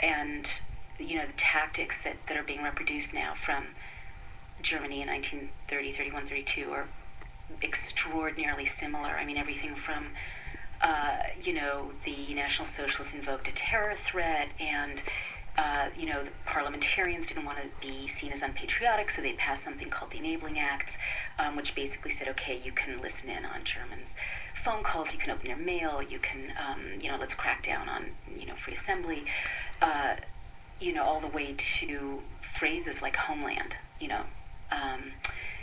and the tactics that are being reproduced now from Germany in 1930, 31, 32 are extraordinarily similar. I mean, everything from the National Socialists invoked a terror threat, and the parliamentarians didn't want to be seen as unpatriotic, so they passed something called the Enabling Acts, which basically said, okay, you can listen in on Germans' phone calls, you can open their mail, you can, let's crack down on, free assembly, all the way to phrases like homeland,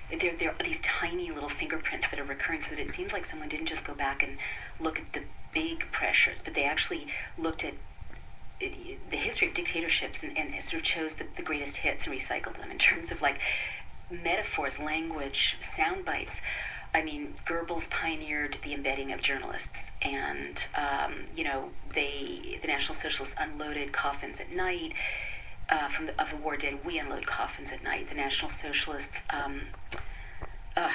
there are these tiny little fingerprints that are recurring, so that it seems like someone didn't just go back and look at the big pressures, but they actually looked at the history of dictatorships and sort of chose the greatest hits and recycled them in terms of like metaphors, language, sound bites. I mean, Goebbels pioneered the embedding of journalists, and the National Socialists unloaded coffins at night. Of the war dead, we unload coffins at night. The National Socialists,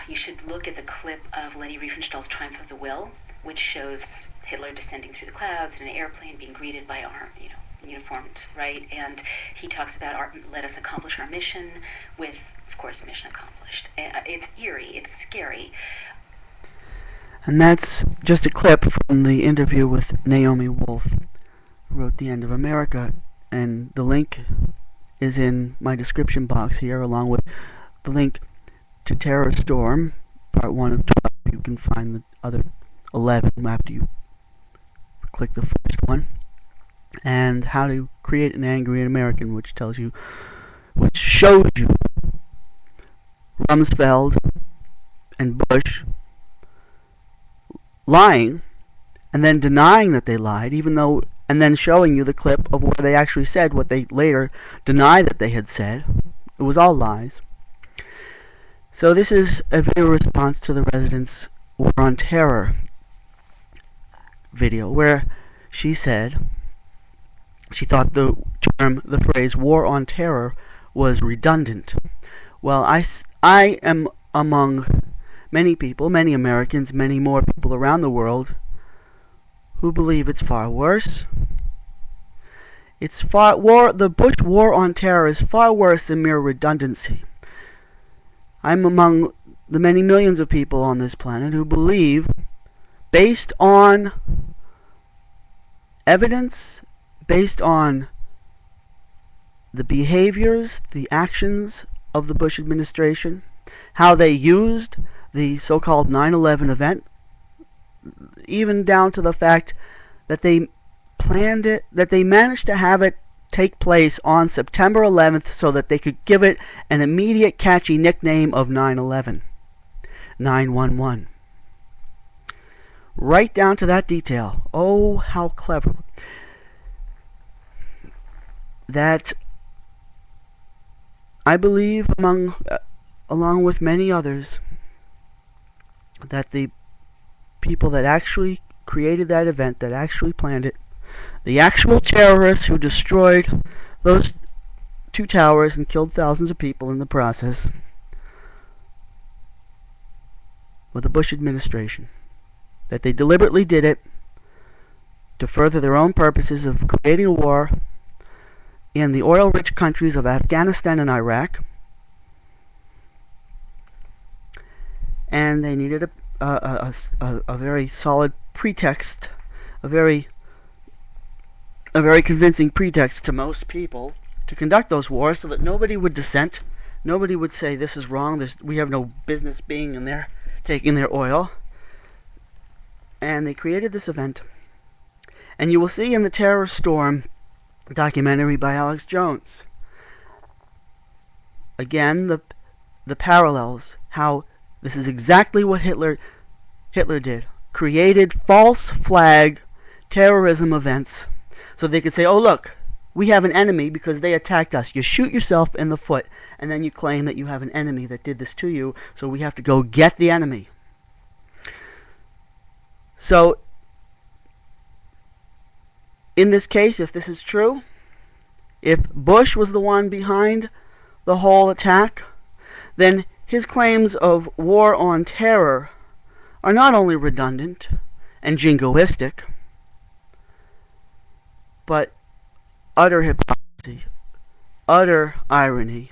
you should look at the clip of Leni Riefenstahl's Triumph of the Will, which shows Hitler descending through the clouds in an airplane, being greeted by uniformed, right? And he talks about let us accomplish our mission with, of course, mission accomplished. It's eerie, it's scary. And that's just a clip from the interview with Naomi Wolf, who wrote The End of America. And the link is in my description box here, along with the link to Terror Storm, part 1 of 12. You can find the other 11 after you click the first one. And How to Create an Angry American, which shows you Rumsfeld and Bush lying, and then denying that they lied, and then showing you the clip of where they actually said what they later denied that they had said. It was all lies. So this is a video response to the Residents' War on Terror video, where she said she thought the phrase war on terror was redundant. Well, I am among many people, many Americans, many more people around the world who believe it's far worse. The Bush war on terror is far worse than mere redundancy. I'm among the many millions of people on this planet who believe, based on evidence, based on the behaviors, the actions of the Bush administration, how they used the so-called 9/11 event, even down to the fact that they planned it, that they managed to have it take place on September 11th so that they could give it an immediate catchy nickname of 9/11, 9/11. Right down to that detail. Oh, how clever. That I believe, along with many others, that the people that actually created that event, that actually planned it, the actual terrorists who destroyed those 2 towers and killed thousands of people in the process, were the Bush administration. That they deliberately did it to further their own purposes of creating a war in the oil-rich countries of Afghanistan and Iraq. And they needed a very solid pretext, a very convincing pretext to most people to conduct those wars, so that nobody would dissent, nobody would say this is wrong, we have no business being in there, taking their oil. And they created this event. And you will see in the Terror Storm documentary by Alex Jones, again, the parallels, how this is exactly what Hitler did. Created false flag terrorism events so they could say, oh look, we have an enemy because they attacked us. You shoot yourself in the foot, and then you claim that you have an enemy that did this to you, so we have to go get the enemy. So, in this case, if this is true, if Bush was the one behind the whole attack, then his claims of war on terror are not only redundant and jingoistic, but utter hypocrisy, utter irony,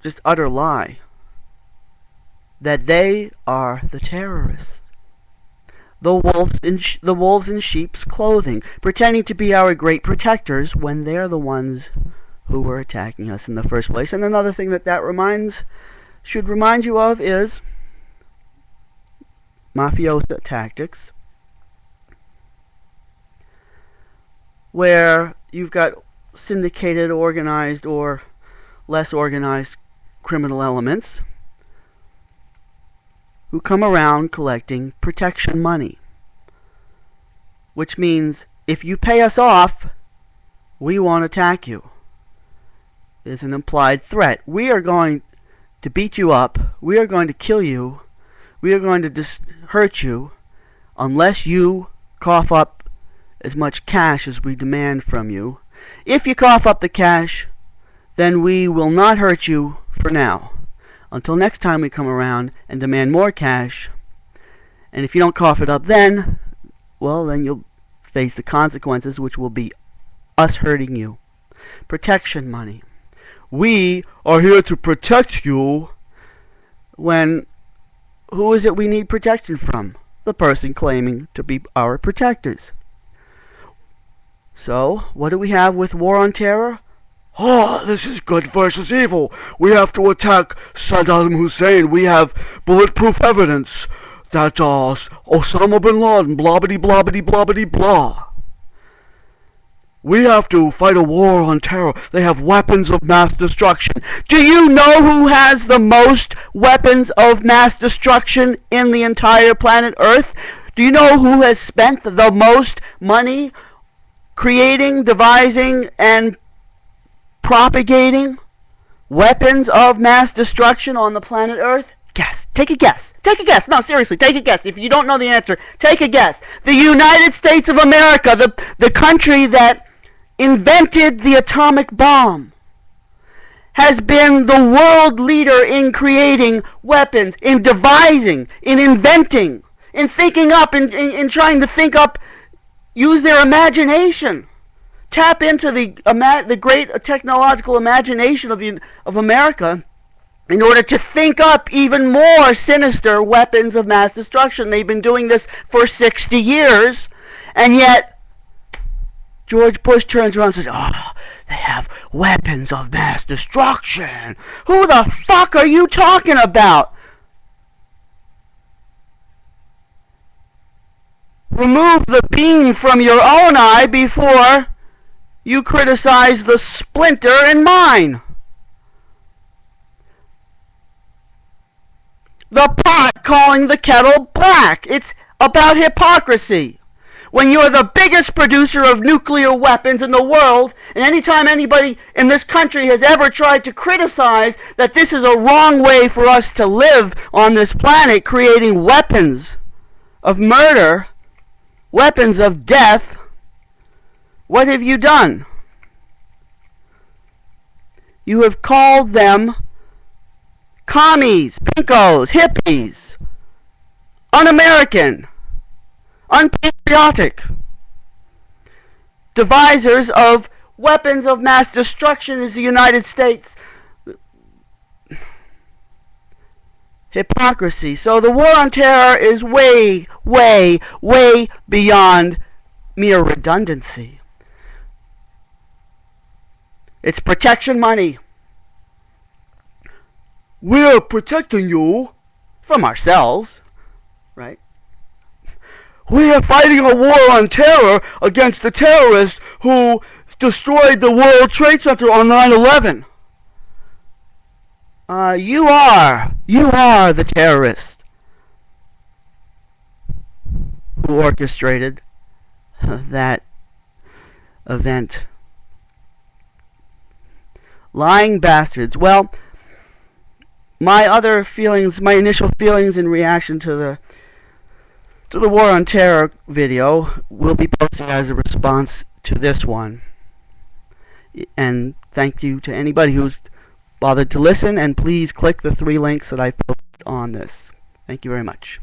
just utter lie, that they are the terrorists. The wolves in sheep's clothing, pretending to be our great protectors when they're the ones who were attacking us in the first place. And another thing that should remind you of is mafiosa tactics, where you've got syndicated, organized, or less organized criminal elements who come around collecting protection money. Which means, if you pay us off, we won't attack you. It's an implied threat. We are going to beat you up. We are going to kill you. We are going to hurt you unless you cough up as much cash as we demand from you. If you cough up the cash, then we will not hurt you for now, until next time we come around and demand more cash. And if you don't cough it up then, well, then you'll face the consequences, which will be us hurting you. Protection money. We are here to protect you, when who is it we need protection from? The person claiming to be our protectors. So, what do we have with war on terror? Oh, this is good versus evil. We have to attack Saddam Hussein. We have bulletproof evidence that Osama bin Laden, blobbity, blobbity, blobbity, blah. We have to fight a war on terror. They have weapons of mass destruction. Do you know who has the most weapons of mass destruction in the entire planet Earth? Do you know who has spent the most money creating, devising, and propagating weapons of mass destruction on the planet Earth? Guess. Take a guess. Take a guess. No, seriously, take a guess. If you don't know the answer, take a guess. The United States of America, the country that invented the atomic bomb, has been the world leader in creating weapons, in devising, in inventing, in thinking up, in trying to think up, use their imagination. Tap into the great technological imagination of America in order to think up even more sinister weapons of mass destruction. They've been doing this for 60 years, and yet George Bush turns around and says, oh, they have weapons of mass destruction. Who the fuck are you talking about? Remove the beam from your own eye before you criticize the splinter in mine. The pot calling the kettle black. It's about hypocrisy. When you're the biggest producer of nuclear weapons in the world, and anytime anybody in this country has ever tried to criticize that this is a wrong way for us to live on this planet, creating weapons of murder, weapons of death, what have you done? You have called them commies, pinkos, hippies, un-American, unpatriotic, devisers of weapons of mass destruction is the United States. Hypocrisy. So the war on terror is way, way, way beyond mere redundancy. It's protection money. We're protecting you from ourselves, right? We are fighting a war on terror against the terrorists who destroyed the World Trade Center on 9/11. You are the terrorist who orchestrated that event. Lying bastards. Well, my initial feelings in reaction to the War on Terror video will be posted as a response to this one. And thank you to anybody who's bothered to listen, and please click the 3 links that I've posted on this. Thank you very much.